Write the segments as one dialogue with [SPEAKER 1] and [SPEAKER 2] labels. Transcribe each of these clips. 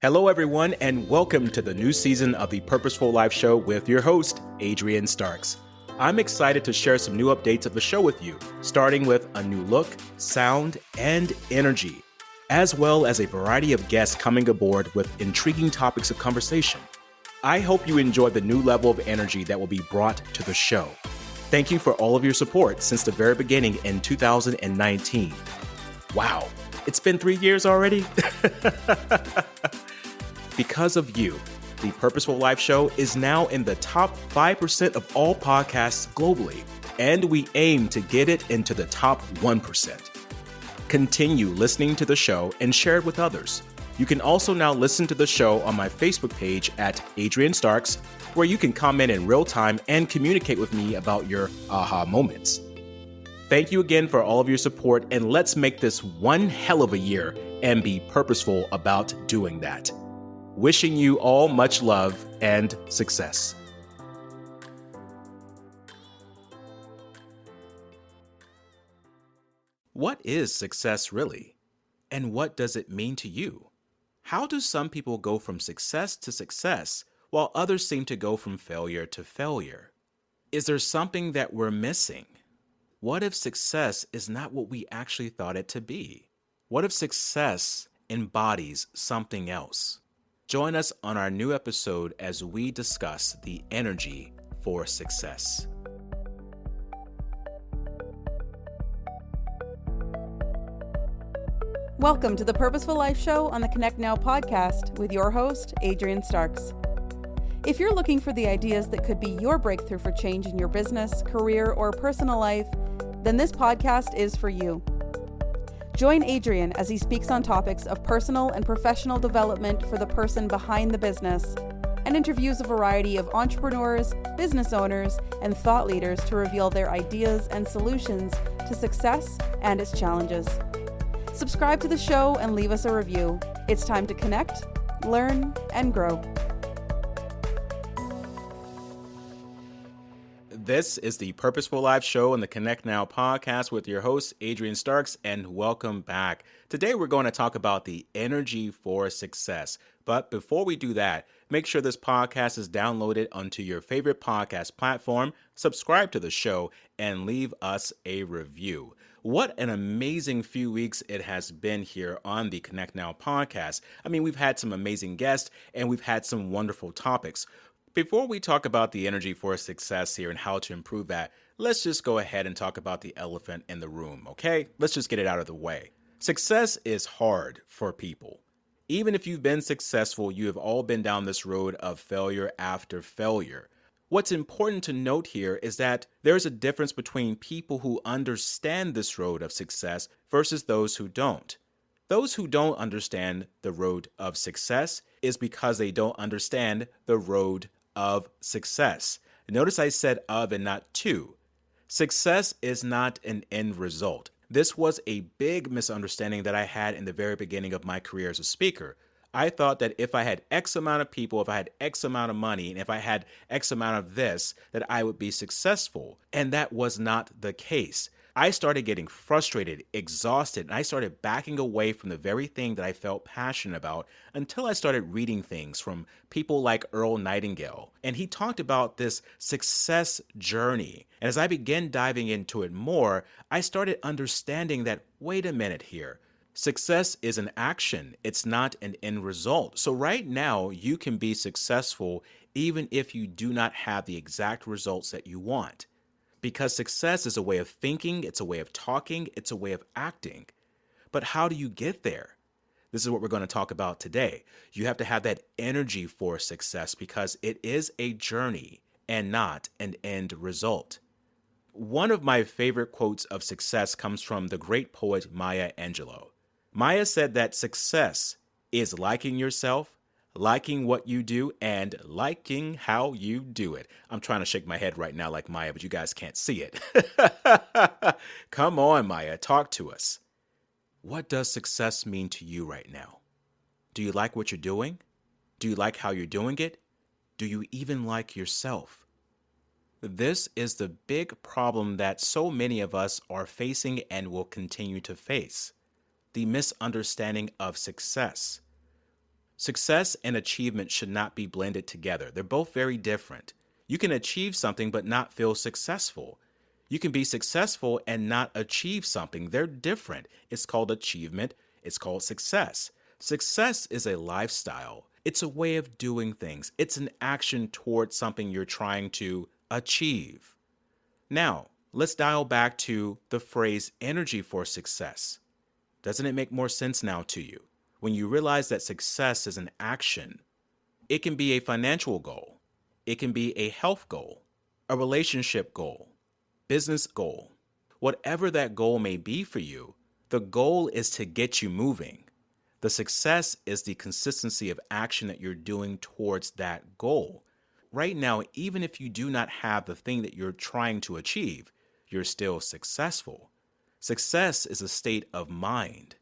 [SPEAKER 1] Hello, everyone, and welcome to the new season of the Purposeful Life Show with your host, Adrian Starks. I'm excited to share some new updates of the show with you, starting with a new look, sound, and energy, as well as a variety of guests coming aboard with intriguing topics of conversation. I hope you enjoy the new level of energy that will be brought to the show. Thank you for all of your support since the very beginning in 2019. Wow, it's been 3 years already? Because of you, the Purposeful Life Show is now in the top 5% of all podcasts globally, and we aim to get it into the top 1%. Continue listening to the show and share it with others. You can also now listen to the show on my Facebook page at Adrian Starks, where you can comment in real time and communicate with me about your aha moments. Thank you again for all of your support, and let's make this one hell of a year and be purposeful about doing that. Wishing you all much love and success. What is success really? And what does it mean to you? How do some people go from success to success while others seem to go from failure to failure? Is there something that we're missing? What if success is not what we actually thought it to be? What if success embodies something else? Join us on our new episode as we discuss the energy for success.
[SPEAKER 2] Welcome to the Purposeful Life Show on the Connect Now podcast with your host, Adrian Starks. If you're looking for the ideas that could be your breakthrough for change in your business, career, or personal life, then this podcast is for you. Join Adrian as he speaks on topics of personal and professional development for the person behind the business and interviews a variety of entrepreneurs, business owners, and thought leaders to reveal their ideas and solutions to success and its challenges. Subscribe to the show and leave us a review. It's time to connect, learn, and grow.
[SPEAKER 1] This is the Purposeful Life Show on the Connect Now podcast with your host, Adrian Starks, and welcome back. Today, we're going to talk about the energy for success. But before we do that, make sure this podcast is downloaded onto your favorite podcast platform, subscribe to the show, and leave us a review. What an amazing few weeks it has been here on the Connect Now podcast. I mean, we've had some amazing guests, and we've had some wonderful topics. Before we talk about the energy for success here and how to improve that, let's just go ahead and talk about the elephant in the room, okay? Let's just get it out of the way. Success is hard for people. Even if you've been successful, you have all been down this road of failure after failure. What's important to note here is that there's a difference between people who understand this road of success versus those who don't. Those who don't understand the road of success is because they don't understand the road of success. Notice I said of and not to. Success is not an end result. This was a big misunderstanding that I had in the very beginning of my career as a speaker. I thought that if I had X amount of people, if I had X amount of money, and if I had X amount of this, that I would be successful. And that was not the case. I started getting frustrated, exhausted, and I started backing away from the very thing that I felt passionate about until I started reading things from people like Earl Nightingale. And he talked about this success journey. And as I began diving into it more, I started understanding that, wait a minute here. Success is an action. It's not an end result. So right now, you can be successful even if you do not have the exact results that you want. Because success is a way of thinking, it's a way of talking, it's a way of acting. But how do you get there? This is what we're going to talk about today. You have to have that energy for success because it is a journey and not an end result. One of my favorite quotes of success comes from the great poet Maya Angelou. Maya said that success is liking yourself, liking what you do, and liking how you do it. I'm trying to shake my head right now like Maya, but you guys can't see it. Come on, Maya, talk to us. What does success mean to you right now? Do you like what you're doing? Do you like how you're doing it? Do you even like yourself? This is the big problem that so many of us are facing and will continue to face. The misunderstanding of success. Success and achievement should not be blended together. They're both very different. You can achieve something but not feel successful. You can be successful and not achieve something. They're different. It's called achievement. It's called success. Success is a lifestyle. It's a way of doing things. It's an action towards something you're trying to achieve. Now, let's dial back to the phrase energy for success. Doesn't it make more sense now to you? When you realize that success is an action, it can be a financial goal. It can be a health goal, a relationship goal, business goal. Whatever that goal may be for you, the goal is to get you moving. The success is the consistency of action that you're doing towards that goal. Right now, even if you do not have the thing that you're trying to achieve, you're still successful. Success is a state of mind.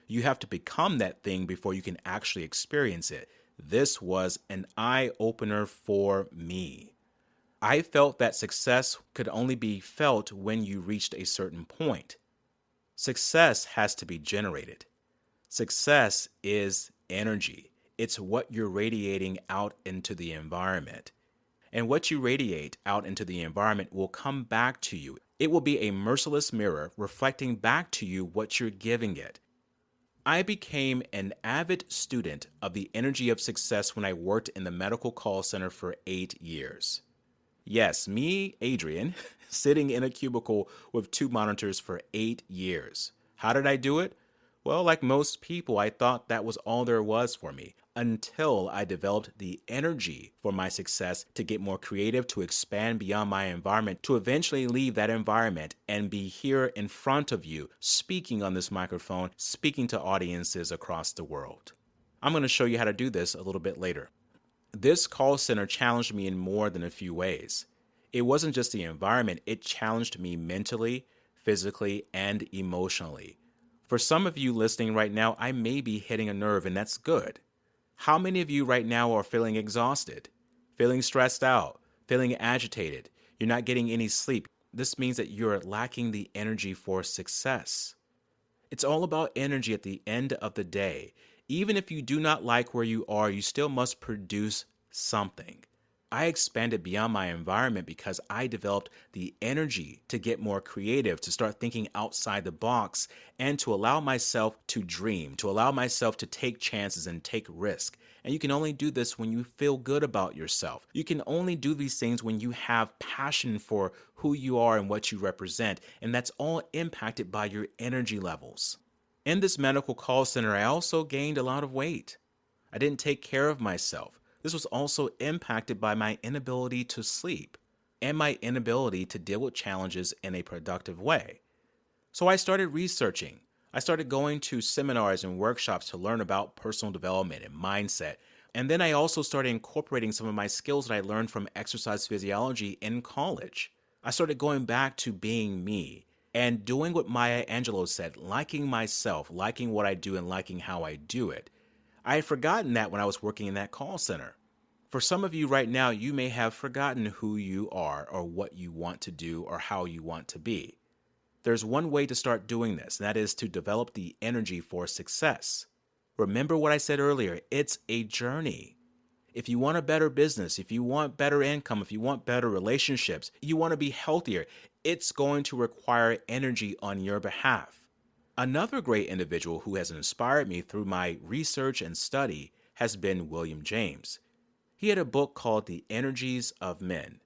[SPEAKER 1] You have to become that thing before you can actually experience it. This was an eye-opener for me. I felt that success could only be felt when you reached a certain point. Success has to be generated. Success is energy. It's what you're radiating out into the environment. And what you radiate out into the environment will come back to you. It will be a merciless mirror reflecting back to you what you're giving it. I became an avid student of the energy of success when I worked in the medical call center for 8 years. Yes, me, Adrian, sitting in a cubicle with 2 monitors for 8 years. How did I do it? Well, like most people, I thought that was all there was for me until I developed the energy for my success to get more creative, to expand beyond my environment, to eventually leave that environment and be here in front of you, speaking on this microphone, speaking to audiences across the world. I'm going to show you how to do this a little bit later. This call center challenged me in more than a few ways. It wasn't just the environment, it challenged me mentally, physically, and emotionally. For some of you listening right now, I may be hitting a nerve, and that's good. How many of you right now are feeling exhausted, feeling stressed out, feeling agitated? You're not getting any sleep. This means that you're lacking the energy for success. It's all about energy at the end of the day. Even if you do not like where you are, you still must produce something. I expanded beyond my environment because I developed the energy to get more creative, to start thinking outside the box, and to allow myself to dream, to allow myself to take chances and take risks. And you can only do this when you feel good about yourself. You can only do these things when you have passion for who you are and what you represent. And that's all impacted by your energy levels. In this medical call center, I also gained a lot of weight. I didn't take care of myself. This was also impacted by my inability to sleep and my inability to deal with challenges in a productive way. So I started researching. I started going to seminars and workshops to learn about personal development and mindset. And then I also started incorporating some of my skills that I learned from exercise physiology in college. I started going back to being me and doing what Maya Angelou said, liking myself, liking what I do and liking how I do it. I had forgotten that when I was working in that call center. For some of you right now, you may have forgotten who you are or what you want to do or how you want to be. There's one way to start doing this, and that is to develop the energy for success. Remember what I said earlier, it's a journey. If you want a better business, if you want better income, if you want better relationships, you want to be healthier, it's going to require energy on your behalf. Another great individual who has inspired me through my research and study has been William James. He had a book called The Energies of Men.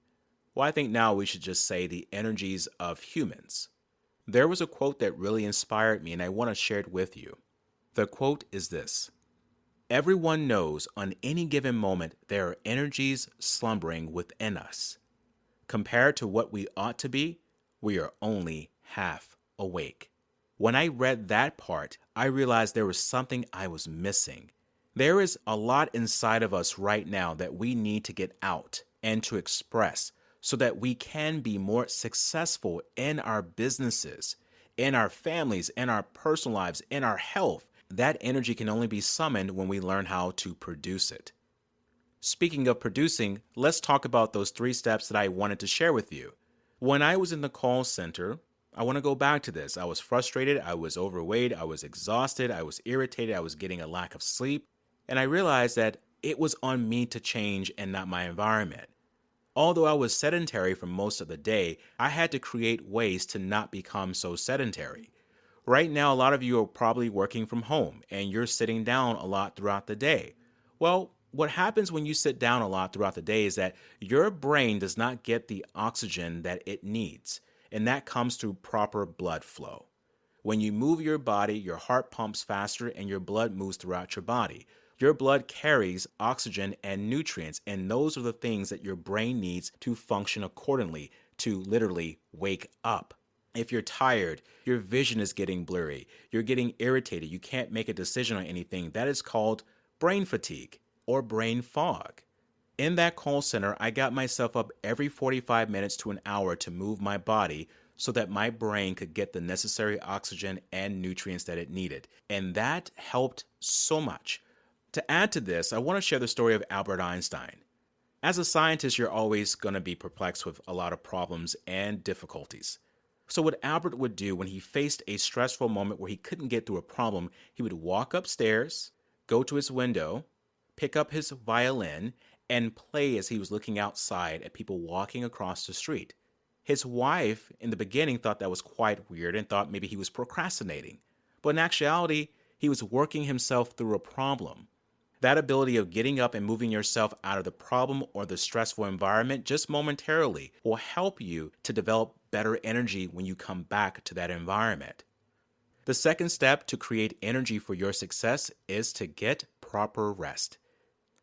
[SPEAKER 1] Well, I think now we should just say the energies of humans. There was a quote that really inspired me, and I want to share it with you. The quote is this: "Everyone knows on any given moment there are energies slumbering within us. Compared to what we ought to be, we are only half awake." When I read that part, I realized there was something I was missing. There is a lot inside of us right now that we need to get out and to express so that we can be more successful in our businesses, in our families, in our personal lives, in our health. That energy can only be summoned when we learn how to produce it. Speaking of producing, let's talk about those 3 steps that I wanted to share with you. When I was in the call center, I want to go back to this. I was frustrated, I was overweight, I was exhausted, I was irritated, I was getting a lack of sleep. And I realized that it was on me to change and not my environment. Although I was sedentary for most of the day, I had to create ways to not become so sedentary. Right now, a lot of you are probably working from home and you're sitting down a lot throughout the day. Well, what happens when you sit down a lot throughout the day is that your brain does not get the oxygen that it needs, and that comes through proper blood flow. When you move your body, your heart pumps faster and your blood moves throughout your body. Your blood carries oxygen and nutrients, and those are the things that your brain needs to function accordingly, to literally wake up. If you're tired, your vision is getting blurry, you're getting irritated, you can't make a decision on anything, that is called brain fatigue or brain fog. In that call center, I got myself up every 45 minutes to an hour to move my body so that my brain could get the necessary oxygen and nutrients that it needed. And that helped so much. To add to this, I want to share the story of Albert Einstein. As a scientist, you're always going to be perplexed with a lot of problems and difficulties. So what Albert would do when he faced a stressful moment where he couldn't get through a problem, he would walk upstairs, go to his window, pick up his violin, and play as he was looking outside at people walking across the street. His wife, in the beginning, thought that was quite weird and thought maybe he was procrastinating. But in actuality, he was working himself through a problem. That ability of getting up and moving yourself out of the problem or the stressful environment just momentarily will help you to develop better energy when you come back to that environment. The second step to create energy for your success is to get proper rest.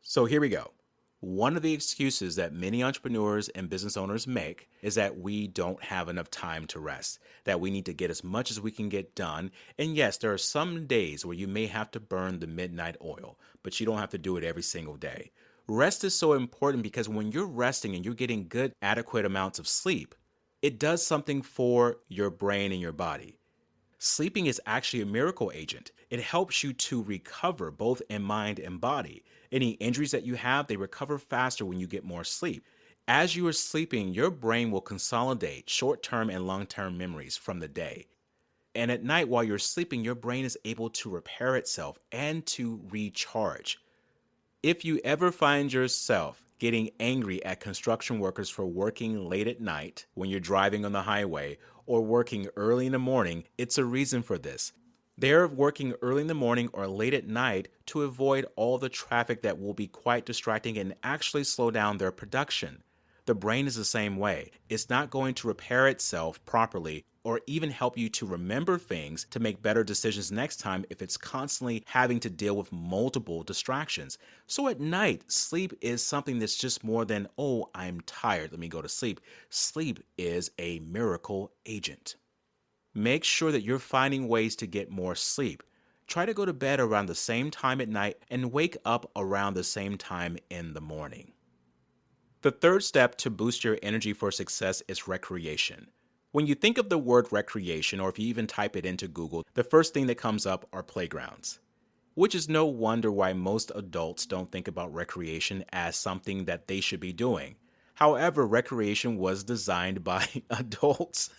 [SPEAKER 1] So here we go. One of the excuses that many entrepreneurs and business owners make is that we don't have enough time to rest, that we need to get as much as we can get done. And yes, there are some days where you may have to burn the midnight oil, but you don't have to do it every single day. Rest is so important because when you're resting and you're getting good, adequate amounts of sleep, it does something for your brain and your body. Sleeping is actually a miracle agent. It helps you to recover both in mind and body. Any injuries that you have, they recover faster when you get more sleep. As you are sleeping, your brain will consolidate short-term and long-term memories from the day. And at night, while you're sleeping, your brain is able to repair itself and to recharge. If you ever find yourself getting angry at construction workers for working late at night when you're driving on the highway or working early in the morning, it's a reason for this. They're working early in the morning or late at night to avoid all the traffic that will be quite distracting and actually slow down their production. The brain is the same way. It's not going to repair itself properly or even help you to remember things to make better decisions next time if it's constantly having to deal with multiple distractions. So at night, sleep is something that's just more than, oh, I'm tired, let me go to sleep. Sleep is a miracle agent. Make sure that you're finding ways to get more sleep. Try to go to bed around the same time at night and wake up around the same time in the morning. The third step to boost your energy for success is recreation. When you think of the word recreation, or if you even type it into Google, the first thing that comes up are playgrounds. Which is no wonder why most adults don't think about recreation as something that they should be doing. However, recreation was designed by adults.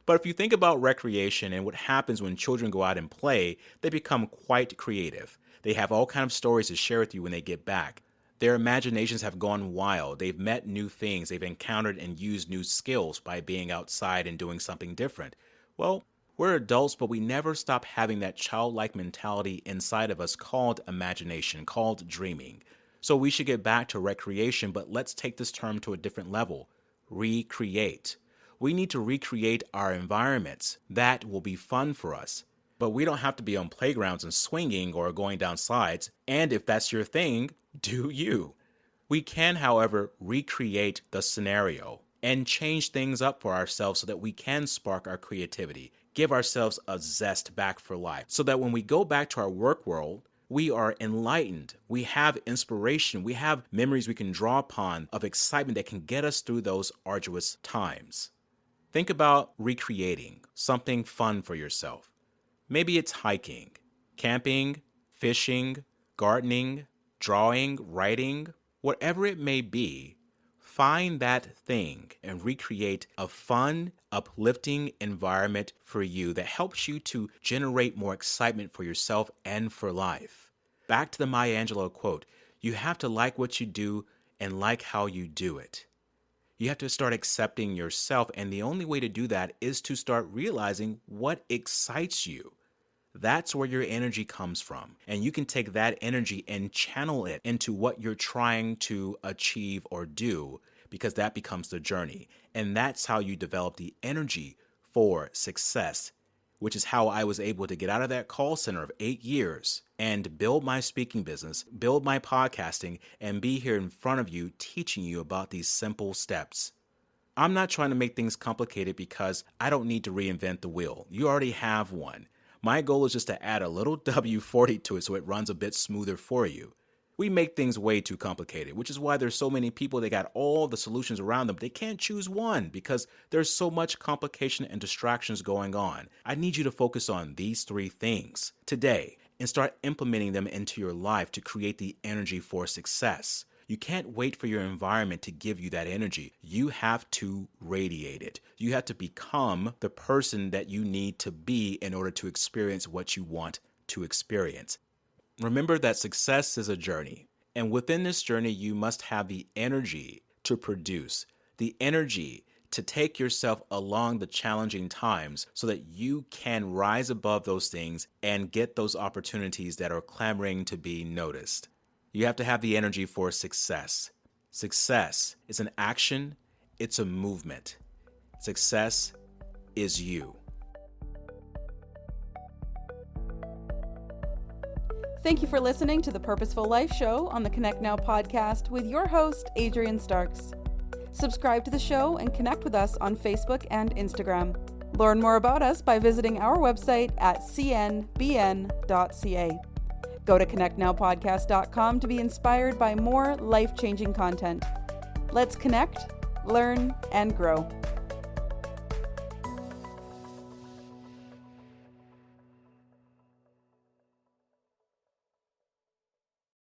[SPEAKER 1] But if you think about recreation and what happens when children go out and play, they become quite creative. They have all kinds of stories to share with you when they get back. Their imaginations have gone wild. They've met new things. They've encountered and used new skills by being outside and doing something different. Well, we're adults, but we never stop having that childlike mentality inside of us called imagination, called dreaming. So we should get back to recreation, but let's take this term to a different level. Recreate. We need to recreate our environments. That will be fun for us. But we don't have to be on playgrounds and swinging or going down slides. And if that's your thing, do you. We can, however, recreate the scenario and change things up for ourselves so that we can spark our creativity, give ourselves a zest back for life, so that when we go back to our work world, we are enlightened, we have inspiration, we have memories we can draw upon of excitement that can get us through those arduous times. Think about recreating something fun for yourself. Maybe it's hiking, camping, fishing, gardening, drawing, writing, whatever it may be. Find that thing and recreate a fun, uplifting environment for you that helps you to generate more excitement for yourself and for life. Back to the Maya Angelou quote, you have to like what you do and like how you do it. You have to start accepting yourself, and the only way to do that is to start realizing what excites you. That's where your energy comes from. And you can take that energy and channel it into what you're trying to achieve or do, because that becomes the journey. And that's how you develop the energy for success, which is how I was able to get out of that call center of 8 years and build my speaking business, build my podcasting, and be here in front of you teaching you about these simple steps. I'm not trying to make things complicated because I don't need to reinvent the wheel. You already have one. My goal is just to add a little W40 to it so it runs a bit smoother for you. We make things way too complicated, which is why there's so many people that got all the solutions around them. They can't choose one because there's so much complication and distractions going on. I need you to focus on these 3 things today and start implementing them into your life to create the energy for success. You can't wait for your environment to give you that energy. You have to radiate it. You have to become the person that you need to be in order to experience what you want to experience. Remember that success is a journey, and within this journey, you must have the energy to produce, the energy to take yourself along the challenging times so that you can rise above those things and get those opportunities that are clamoring to be noticed. You have to have the energy for success. Success is an action, it's a movement. Success is you.
[SPEAKER 2] Thank you for listening to the Purposeful Life Show on the Connect Now podcast with your host, Adrian Starks. Subscribe to the show and connect with us on Facebook and Instagram. Learn more about us by visiting our website at cnbn.ca. Go to connectnowpodcast.com to be inspired by more life-changing content. Let's connect, learn, and grow.